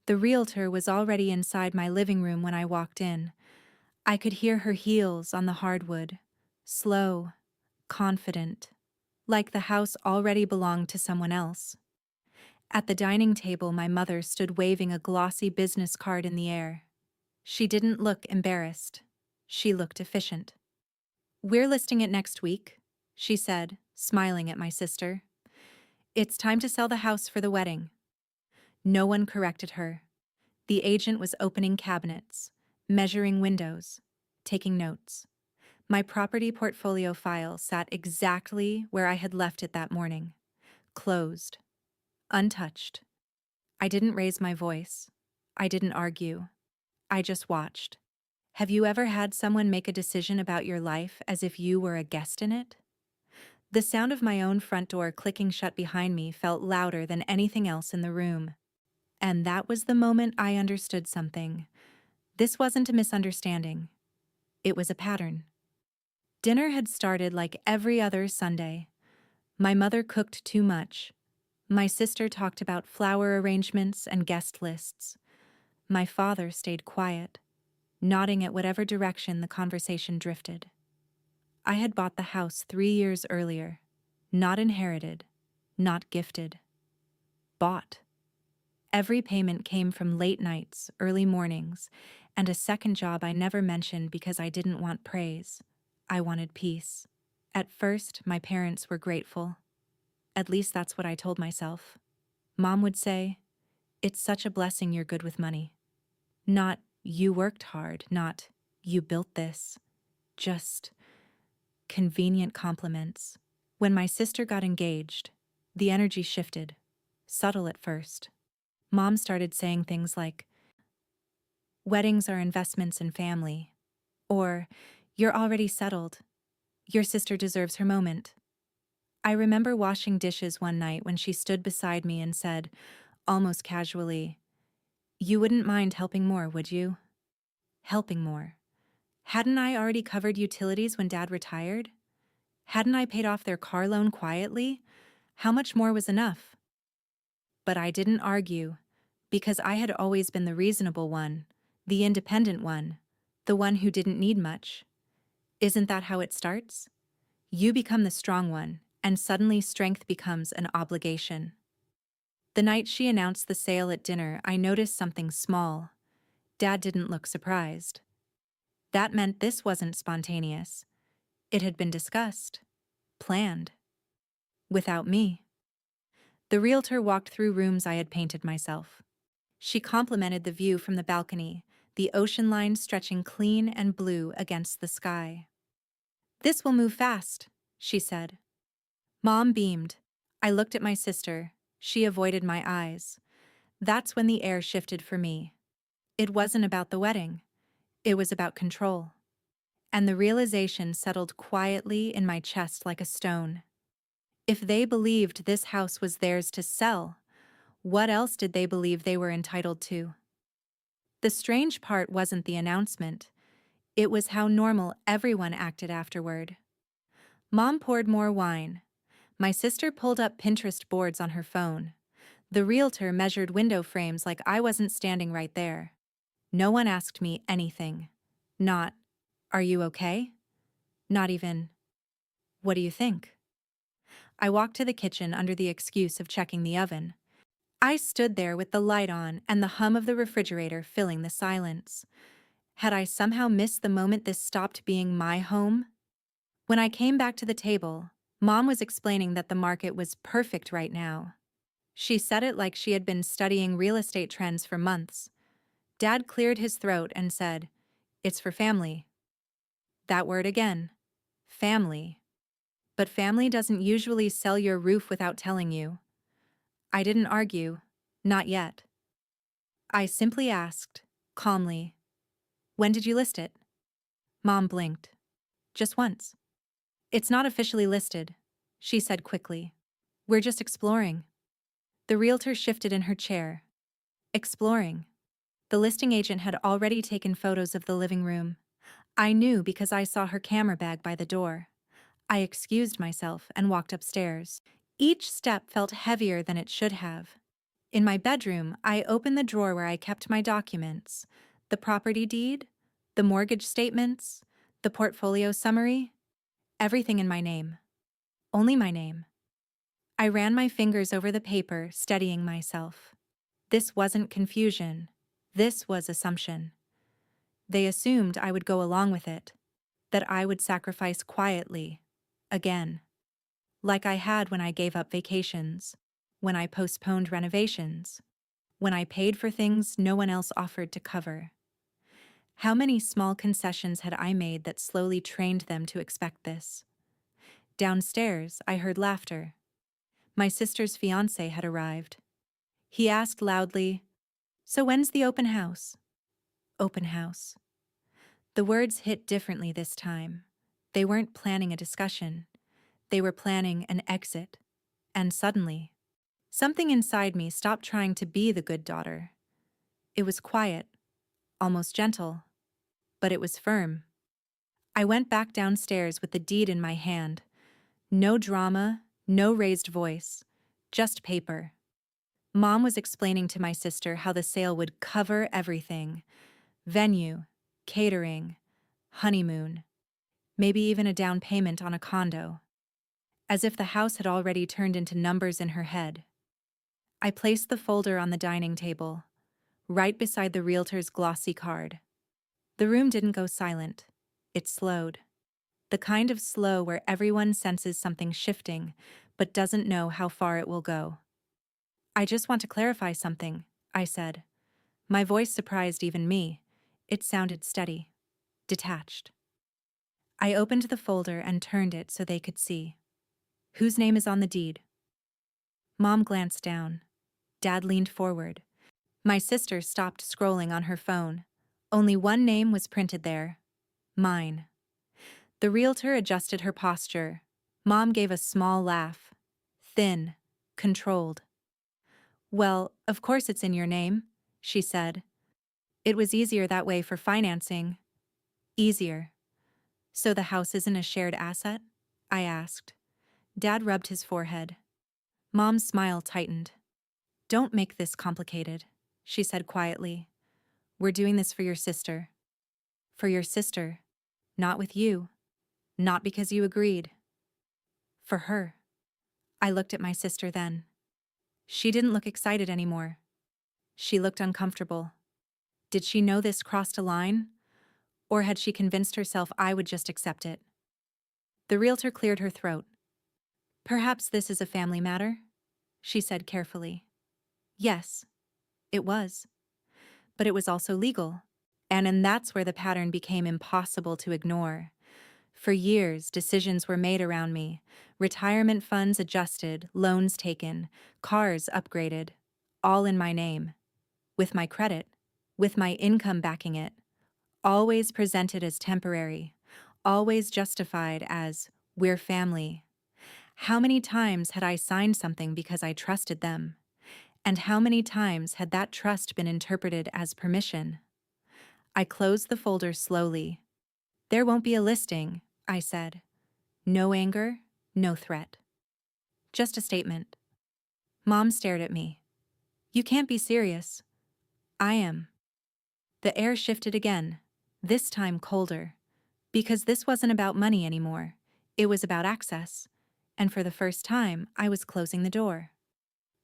The realtor was already inside my living room when I walked in. I could hear her heels on the hardwood, slow, confident, like the house already belonged to someone else. At the dining table, my mother stood waving a glossy business card in the air. She didn't look embarrassed. She looked efficient. "We're listing it next week," she said, smiling at my sister. "It's time to sell the house for the wedding." No one corrected her. The agent was opening cabinets, measuring windows, taking notes. My property portfolio file sat exactly where I had left it that morning, closed, untouched. I didn't raise my voice. I didn't argue. I just watched. Have you ever had someone make a decision about your life as if you were a guest in it? The sound of my own front door clicking shut behind me felt louder than anything else in the room. And that was the moment I understood something. This wasn't a misunderstanding. It was a pattern. Dinner had started like every other Sunday. My mother cooked too much. My sister talked about flower arrangements and guest lists. My father stayed quiet, nodding at whatever direction the conversation drifted. I had bought the house 3 years earlier. Not inherited, not gifted. Bought. Every payment came from late nights, early mornings, and a second job I never mentioned because I didn't want praise. I wanted peace. At first, my parents were grateful. At least that's what I told myself. Mom would say, "It's such a blessing you're good with money." Not, "You worked hard," not, "You built this." Just convenient compliments. When my sister got engaged, the energy shifted, subtle at first. Mom started saying things like, "Weddings are investments in family," or, "You're already settled. Your sister deserves her moment." I remember washing dishes one night when she stood beside me and said, almost casually, "You wouldn't mind helping more, would you?" Helping more. Hadn't I already covered utilities when Dad retired? Hadn't I paid off their car loan quietly? How much more was enough? But I didn't argue, because I had always been the reasonable one, the independent one, the one who didn't need much. Isn't that how it starts? You become the strong one, and suddenly strength becomes an obligation. The night she announced the sale at dinner, I noticed something small. Dad didn't look surprised. That meant this wasn't spontaneous. It had been discussed, planned, without me. The realtor walked through rooms I had painted myself. She complimented the view from the balcony, the ocean line stretching clean and blue against the sky. "This will move fast," she said. Mom beamed. I looked at my sister. She avoided my eyes. That's when the air shifted for me. It wasn't about the wedding. It was about control. And the realization settled quietly in my chest like a stone. If they believed this house was theirs to sell, what else did they believe they were entitled to? The strange part wasn't the announcement. It was how normal everyone acted afterward. Mom poured more wine. My sister pulled up Pinterest boards on her phone. The realtor measured window frames like I wasn't standing right there. No one asked me anything. Not, "Are you okay?" Not even, "What do you think?" I walked to the kitchen under the excuse of checking the oven. I stood there with the light on and the hum of the refrigerator filling the silence. Had I somehow missed the moment this stopped being my home? When I came back to the table, Mom was explaining that the market was perfect right now. She said it like she had been studying real estate trends for months. Dad cleared his throat and said, "It's for family." That word again. Family. But family doesn't usually sell your roof without telling you. I didn't argue. Not yet. I simply asked, calmly, "When did you list it?" Mom blinked. "Just once." "It's not officially listed," she said quickly. "We're just exploring." The realtor shifted in her chair. Exploring. The listing agent had already taken photos of the living room. I knew because I saw her camera bag by the door. I excused myself and walked upstairs. Each step felt heavier than it should have. In my bedroom, I opened the drawer where I kept my documents: the property deed, the mortgage statements, the portfolio summary, everything in my name. Only my name. I ran my fingers over the paper, steadying myself. This wasn't confusion. This was assumption. They assumed I would go along with it, that I would sacrifice quietly. Again. Like I had when I gave up vacations, when I postponed renovations, when I paid for things no one else offered to cover. How many small concessions had I made that slowly trained them to expect this? Downstairs, I heard laughter. My sister's fiancé had arrived. He asked loudly, "So when's the open house?" Open house. The words hit differently this time. They weren't planning a discussion. They were planning an exit. And suddenly, something inside me stopped trying to be the good daughter. It was quiet, almost gentle, but it was firm. I went back downstairs with the deed in my hand. No drama, no raised voice, just paper. Mom was explaining to my sister how the sale would cover everything: venue, catering, honeymoon, maybe even a down payment on a condo. As if the house had already turned into numbers in her head. I placed the folder on the dining table, right beside the realtor's glossy card. The room didn't go silent. It slowed. The kind of slow where everyone senses something shifting, but doesn't know how far it will go. "I just want to clarify something," I said. My voice surprised even me. It sounded steady, detached. I opened the folder and turned it so they could see. "Whose name is on the deed?" Mom glanced down. Dad leaned forward. My sister stopped scrolling on her phone. Only one name was printed there: mine. The realtor adjusted her posture. Mom gave a small laugh. Thin, controlled. "Well, of course it's in your name," she said. "It was easier that way for financing." Easier. "So the house isn't a shared asset?" I asked. Dad rubbed his forehead. Mom's smile tightened. "Don't make this complicated," she said quietly. "We're doing this for your sister." For your sister. Not with you. Not because you agreed. For her. I looked at my sister then. She didn't look excited anymore. She looked uncomfortable. Did she know this crossed a line? Or had she convinced herself I would just accept it? The realtor cleared her throat. "Perhaps this is a family matter," she said carefully. Yes, it was. But it was also legal. And that's where the pattern became impossible to ignore. For years, decisions were made around me. Retirement funds adjusted, loans taken, cars upgraded, all in my name. With my credit, with my income backing it. Always presented as temporary, always justified as, "We're family." How many times had I signed something because I trusted them? And how many times had that trust been interpreted as permission? I closed the folder slowly. "There won't be a listing," I said. No anger, no threat. Just a statement. Mom stared at me. "You can't be serious." "I am." The air shifted again, this time colder. Because this wasn't about money anymore. It was about access. And for the first time, I was closing the door.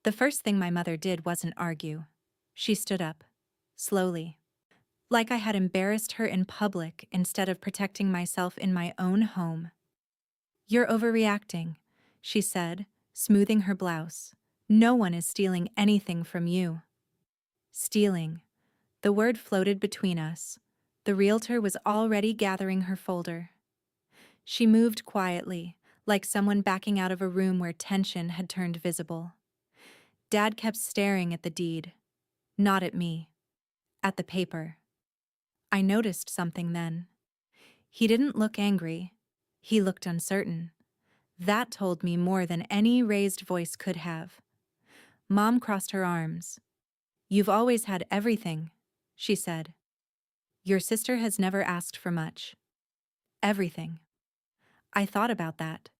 The first thing my mother did wasn't argue. She stood up. Slowly. Like I had embarrassed her in public instead of protecting myself in my own home. "You're overreacting," she said, smoothing her blouse. "No one is stealing anything from you." Stealing. The word floated between us. The realtor was already gathering her folder. She moved quietly, like someone backing out of a room where tension had turned visible. Dad kept staring at the deed. Not at me. At the paper. I noticed something then. He didn't look angry. He looked uncertain. That told me more than any raised voice could have. Mom crossed her arms. "You've always had everything," she said. "Your sister has never asked for much." Everything. I thought about that.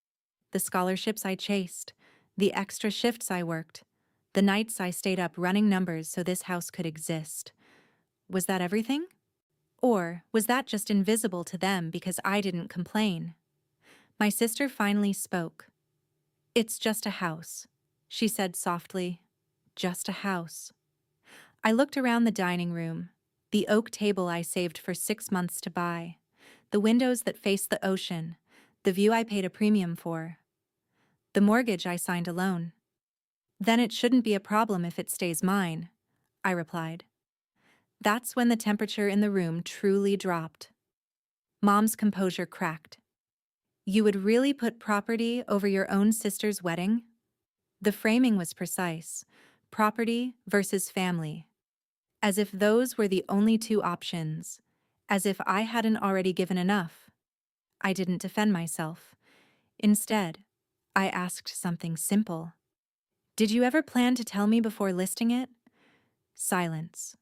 The scholarships I chased, the extra shifts I worked, The nights I stayed up running numbers so this house could exist. Was that everything? Or was that just invisible to them because I didn't complain? My sister finally spoke. "It's just a house," she said softly. "Just a house." I looked around the dining room, the oak table I saved for 6 months to buy, the windows that faced the ocean, the view I paid a premium for, the mortgage I signed alone. "Then it shouldn't be a problem if it stays mine," I replied. That's when the temperature in the room truly dropped. Mom's composure cracked. "You would really put property over your own sister's wedding?" The framing was precise: property versus family. As if those were the only two options. As if I hadn't already given enough. I didn't defend myself. Instead, I asked something simple. "Did you ever plan to tell me before listing it?" Silence.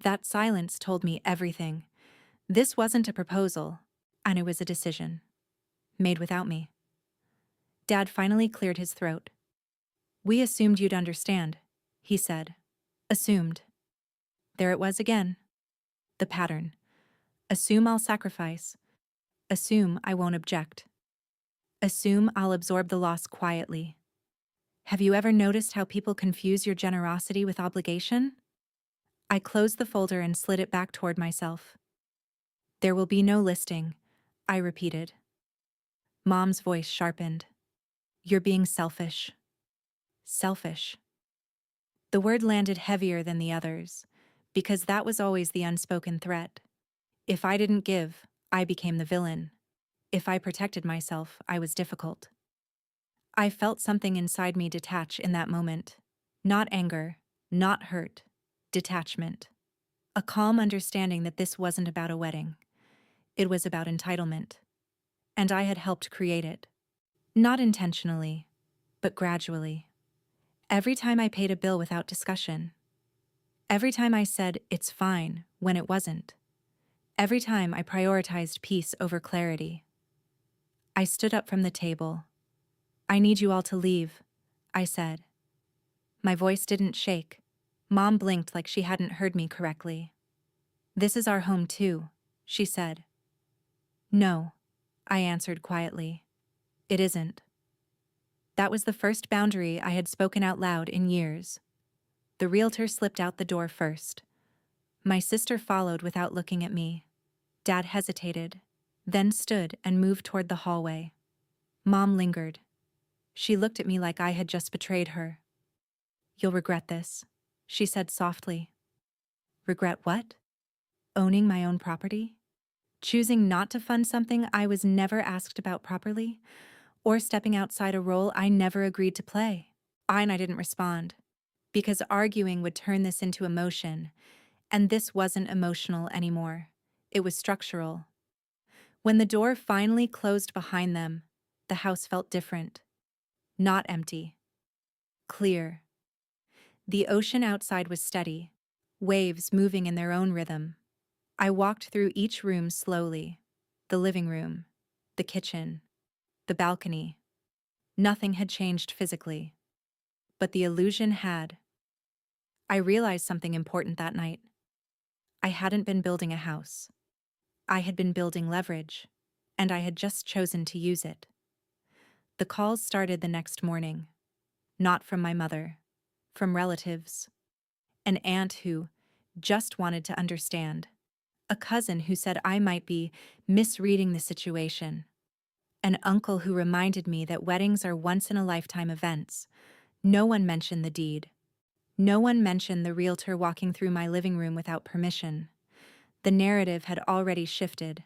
That silence told me everything. This wasn't a proposal, and it was a decision. Made without me. Dad finally cleared his throat. "We assumed you'd understand," he said. Assumed. There it was again. The pattern. Assume I'll sacrifice. Assume I won't object. Assume I'll absorb the loss quietly. Have you ever noticed how people confuse your generosity with obligation? I closed the folder and slid it back toward myself. "There will be no listing," I repeated. Mom's voice sharpened. "You're being selfish." Selfish. The word landed heavier than the others, because that was always the unspoken threat. If I didn't give, I became the villain. If I protected myself, I was difficult. I felt something inside me detach in that moment. Not anger, not hurt, detachment. A calm understanding that this wasn't about a wedding. It was about entitlement. And I had helped create it. Not intentionally, but gradually. Every time I paid a bill without discussion. Every time I said, "It's fine," when it wasn't. Every time I prioritized peace over clarity. I stood up from the table. "I need you all to leave," I said. My voice didn't shake. Mom blinked like she hadn't heard me correctly. "This is our home too," she said. "No," I answered quietly. "It isn't." That was the first boundary I had spoken out loud in years. The realtor slipped out the door first. My sister followed without looking at me. Dad hesitated, then stood and moved toward the hallway. Mom lingered. She looked at me like I had just betrayed her. "You'll regret this," she said softly. Regret what? Owning my own property? Choosing not to fund something I was never asked about properly? Or stepping outside a role I never agreed to play? I didn't respond, because arguing would turn this into emotion, and this wasn't emotional anymore. It was structural. When the door finally closed behind them, the house felt different. Not empty. Clear. The ocean outside was steady, waves moving in their own rhythm. I walked through each room slowly. The living room, the kitchen, the balcony. Nothing had changed physically, but the illusion had. I realized something important that night. I hadn't been building a house. I had been building leverage, and I had just chosen to use it. The calls started the next morning. Not from my mother, from relatives. An aunt who just wanted to understand. A cousin who said I might be misreading the situation. An uncle who reminded me that weddings are once-in-a-lifetime events. No one mentioned the deed. No one mentioned the realtor walking through my living room without permission. The narrative had already shifted.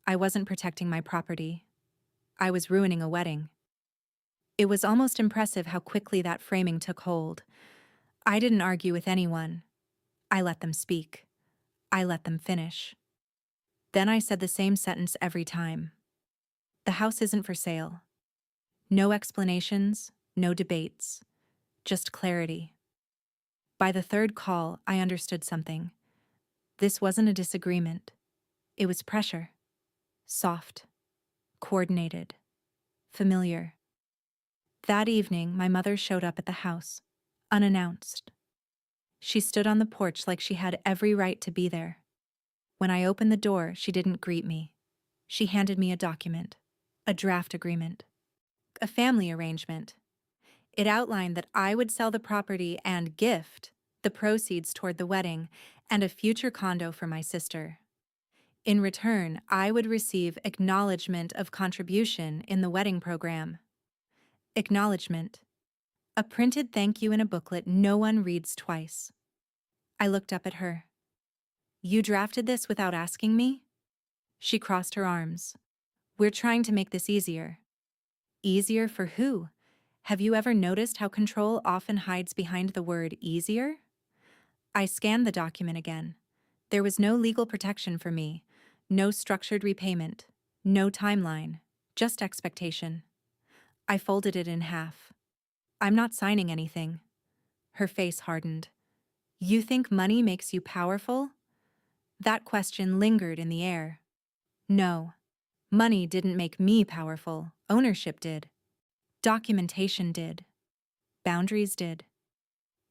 I wasn't protecting my property. I was ruining a wedding. It was almost impressive how quickly that framing took hold. I didn't argue with anyone. I let them speak. I let them finish. Then I said the same sentence every time. The house isn't for sale. No explanations, no debates, just clarity. By the third call, I understood something. This wasn't a disagreement. It was pressure. Soft, coordinated, familiar. That evening, my mother showed up at the house. unannounced. She stood on the porch like she had every right to be there. When I opened the door, she didn't greet me. She handed me a document, a draft agreement, a family arrangement. It outlined that I would sell the property and gift the proceeds toward the wedding and a future condo for my sister. In return, I would receive acknowledgement of contribution in the wedding program. Acknowledgement. A printed thank you in a booklet no one reads twice. I looked up at her. You drafted this without asking me? She crossed her arms. We're trying to make this easier. Easier for who? Have you ever noticed how control often hides behind the word easier? I scanned the document again. There was no legal protection for me, no structured repayment, no timeline, just expectation. I folded it in half. I'm not signing anything. Her face hardened. You think money makes you powerful? That question lingered in the air. No. Money didn't make me powerful. Ownership did. Documentation did. Boundaries did.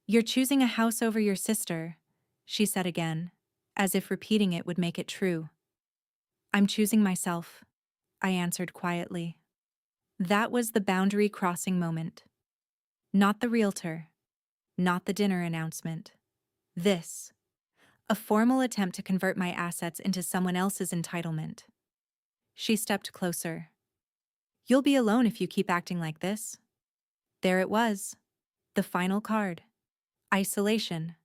You're choosing a house over your sister, she said again, as if repeating it would make it true. I'm choosing myself, I answered quietly. That was the boundary crossing moment. Not the realtor. Not the dinner announcement. This. A formal attempt to convert my assets into someone else's entitlement. She stepped closer. You'll be alone if you keep acting like this. There it was. The final card. Isolation.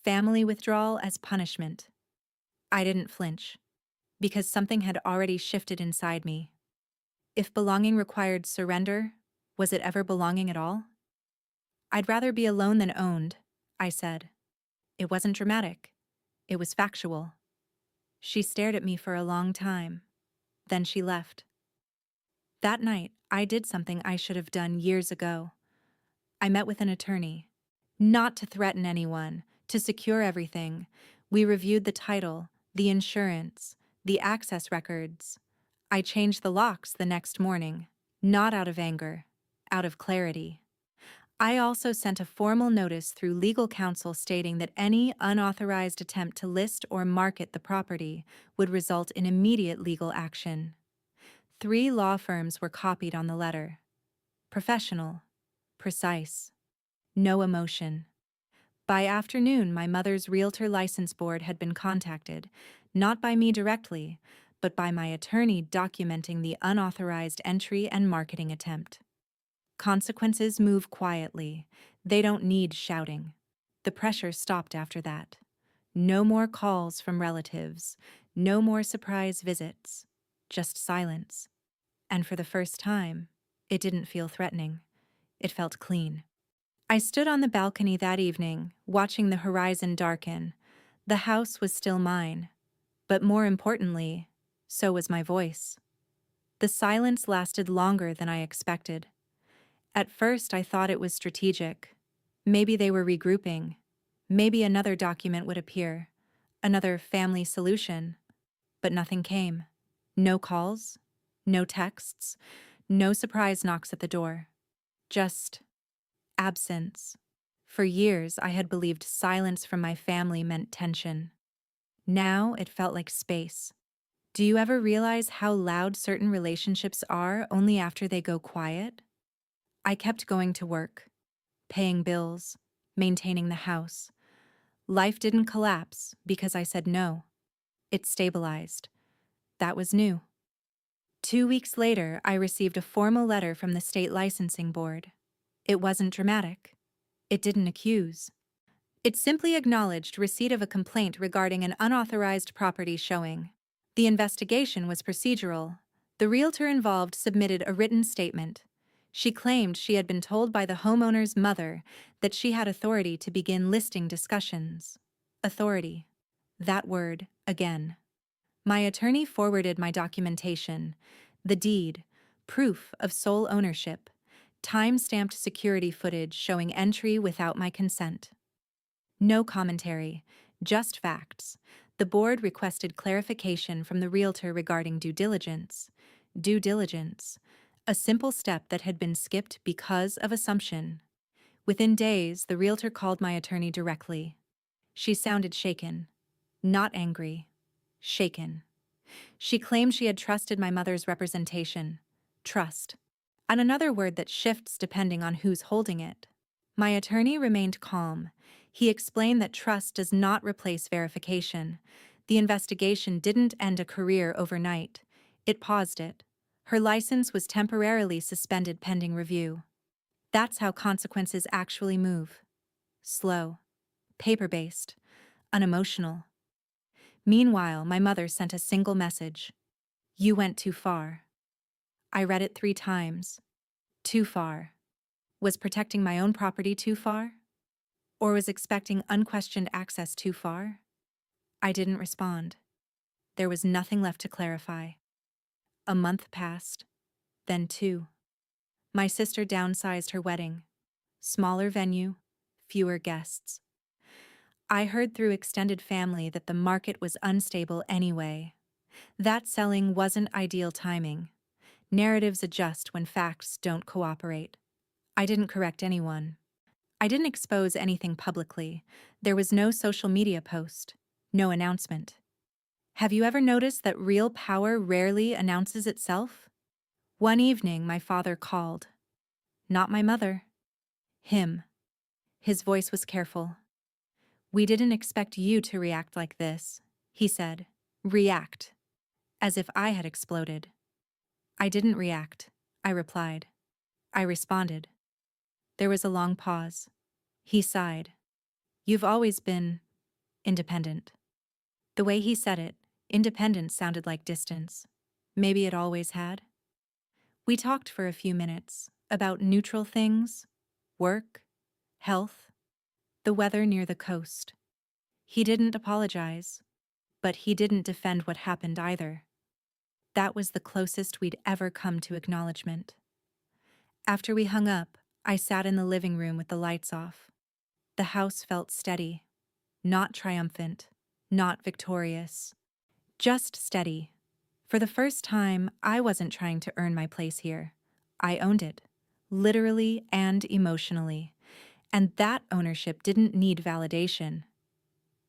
Family withdrawal as punishment. I didn't flinch, because something had already shifted inside me. If belonging required surrender, was it ever belonging at all? I'd rather be alone than owned, I said. It wasn't dramatic. It was factual. She stared at me for a long time. Then she left. That night, I did something I should have done years ago. I met with an attorney. Not to threaten anyone, to secure everything. We reviewed the title, the insurance, the access records. I changed the locks the next morning, not out of anger, out of clarity. I also sent a formal notice through legal counsel stating that any unauthorized attempt to list or market the property would result in immediate legal action. 3 law firms were copied on the letter. Professional, precise, no emotion. By afternoon, my mother's realtor license board had been contacted, not by me directly, but by my attorney documenting the unauthorized entry and marketing attempt. Consequences move quietly. They don't need shouting. The pressure stopped after that. No more calls from relatives, no more surprise visits, just silence. And for the first time, it didn't feel threatening. It felt clean. I stood on the balcony that evening, watching the horizon darken. The house was still mine, but more importantly, so was my voice. The silence lasted longer than I expected. At first, I thought it was strategic. Maybe they were regrouping. Maybe another document would appear, another family solution. But nothing came. No calls, no texts, no surprise knocks at the door. Just absence. For years, I had believed silence from my family meant tension. Now it felt like space. Do you ever realize how loud certain relationships are only after they go quiet? I kept going to work, paying bills, maintaining the house. Life didn't collapse because I said no. It stabilized. That was new. 2 weeks later, I received a formal letter from the state licensing board. It wasn't dramatic. It didn't accuse. It simply acknowledged receipt of a complaint regarding an unauthorized property showing. The investigation was procedural. The realtor involved submitted a written statement. She claimed she had been told by the homeowner's mother that she had authority to begin listing discussions. Authority. That word, again. My attorney forwarded my documentation, the deed, proof of sole ownership, time-stamped security footage showing entry without my consent. No commentary, just facts. The board requested clarification from the realtor regarding due diligence. Due diligence. A simple step that had been skipped because of assumption. Within days, the realtor called my attorney directly. She sounded shaken. Not angry. Shaken. She claimed she had trusted my mother's representation. Trust. And another word that shifts depending on who's holding it. My attorney remained calm. He explained that trust does not replace verification. The investigation didn't end a career overnight. It paused it. Her license was temporarily suspended pending review. That's how consequences actually move. Slow. Paper-based. Unemotional. Meanwhile, my mother sent a single message. You went too far. I read it 3 times. Too far. Was protecting my own property too far? Or was expecting unquestioned access too far? I didn't respond. There was nothing left to clarify. A month passed, then 2. My sister downsized her wedding. Smaller venue, fewer guests. I heard through extended family that the market was unstable anyway. That selling wasn't ideal timing. Narratives adjust when facts don't cooperate. I didn't correct anyone. I didn't expose anything publicly. There was no social media post, no announcement. Have you ever noticed that real power rarely announces itself? One evening, my father called. Not my mother. Him. His voice was careful. We didn't expect you to react like this, he said. React. As if I had exploded. I didn't react, I replied. I responded. There was a long pause. He sighed. You've always been independent. The way he said it, independence sounded like distance. Maybe it always had. We talked for a few minutes about neutral things, work, health, the weather near the coast. He didn't apologize, but he didn't defend what happened either. That was the closest we'd ever come to acknowledgement. After we hung up, I sat in the living room with the lights off. The house felt steady, not triumphant, not victorious, just steady. For the first time, I wasn't trying to earn my place here. I owned it, literally and emotionally, and that ownership didn't need validation.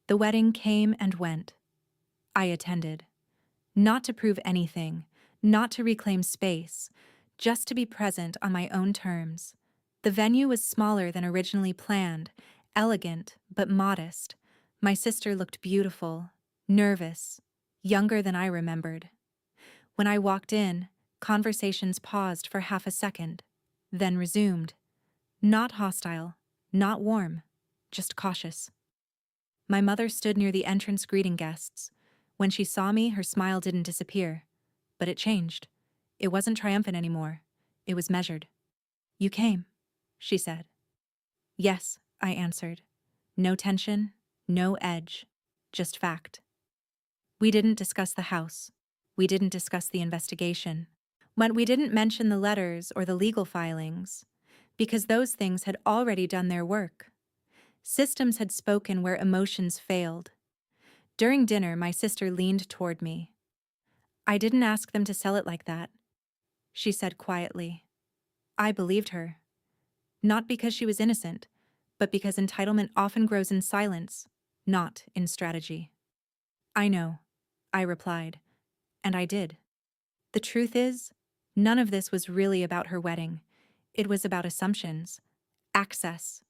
The wedding came and went. I attended. Not to prove anything, not to reclaim space, just to be present on my own terms. The venue was smaller than originally planned, elegant but modest. My sister looked beautiful, nervous, younger than I remembered. When I walked in, conversations paused for half a second, then resumed. Not hostile, not warm, just cautious. My mother stood near the entrance greeting guests. When she saw me, her smile didn't disappear. But it changed. It wasn't triumphant anymore. It was measured. You came, she said. Yes, I answered. No tension, no edge, just fact. We didn't discuss the house. We didn't discuss the investigation. When we didn't mention the letters or the legal filings, because those things had already done their work. Systems had spoken where emotions failed. During dinner, my sister leaned toward me. I didn't ask them to sell it like that, she said quietly. I believed her. Not because she was innocent, but because entitlement often grows in silence, not in strategy. I know, I replied, and I did. The truth is, none of this was really about her wedding. It was about assumptions, access,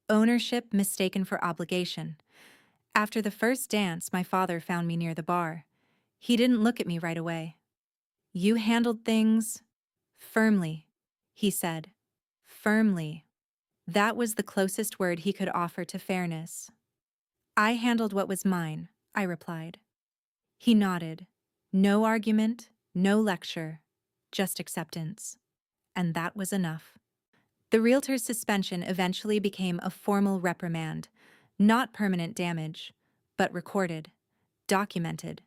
ownership mistaken for obligation. After the first dance, my father found me near the bar. He didn't look at me right away. You handled things firmly, he said. Firmly. That was the closest word he could offer to fairness. I handled what was mine, I replied. He nodded. No argument, no lecture, just acceptance. And that was enough. The realtor's suspension eventually became a formal reprimand, not permanent damage, but recorded, documented.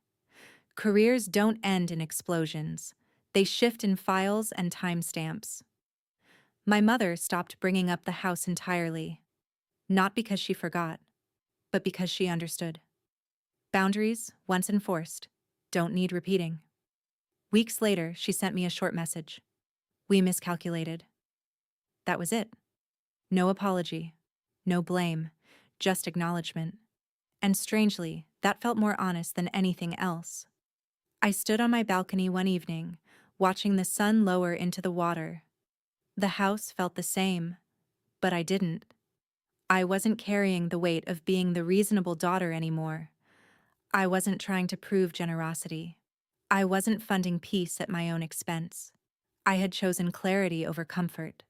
Careers don't end in explosions. They shift in files and timestamps. My mother stopped bringing up the house entirely, not because she forgot, but because she understood. Boundaries, once enforced, don't need repeating. Weeks later, she sent me a short message. We miscalculated. That was it. No apology, no blame, just acknowledgement. And strangely, that felt more honest than anything else. I stood on my balcony one evening, watching the sun lower into the water. The house felt the same, but I didn't. I wasn't carrying the weight of being the reasonable daughter anymore. I wasn't trying to prove generosity. I wasn't funding peace at my own expense. I had chosen clarity over comfort.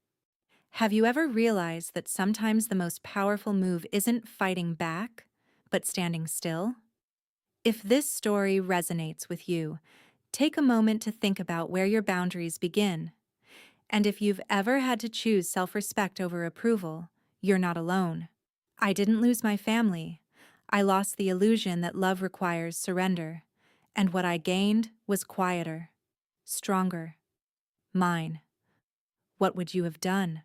Have you ever realized that sometimes the most powerful move isn't fighting back, but standing still? If this story resonates with you, take a moment to think about where your boundaries begin. And if you've ever had to choose self-respect over approval, you're not alone. I didn't lose my family. I lost the illusion that love requires surrender. And what I gained was quieter, stronger, mine. What would you have done?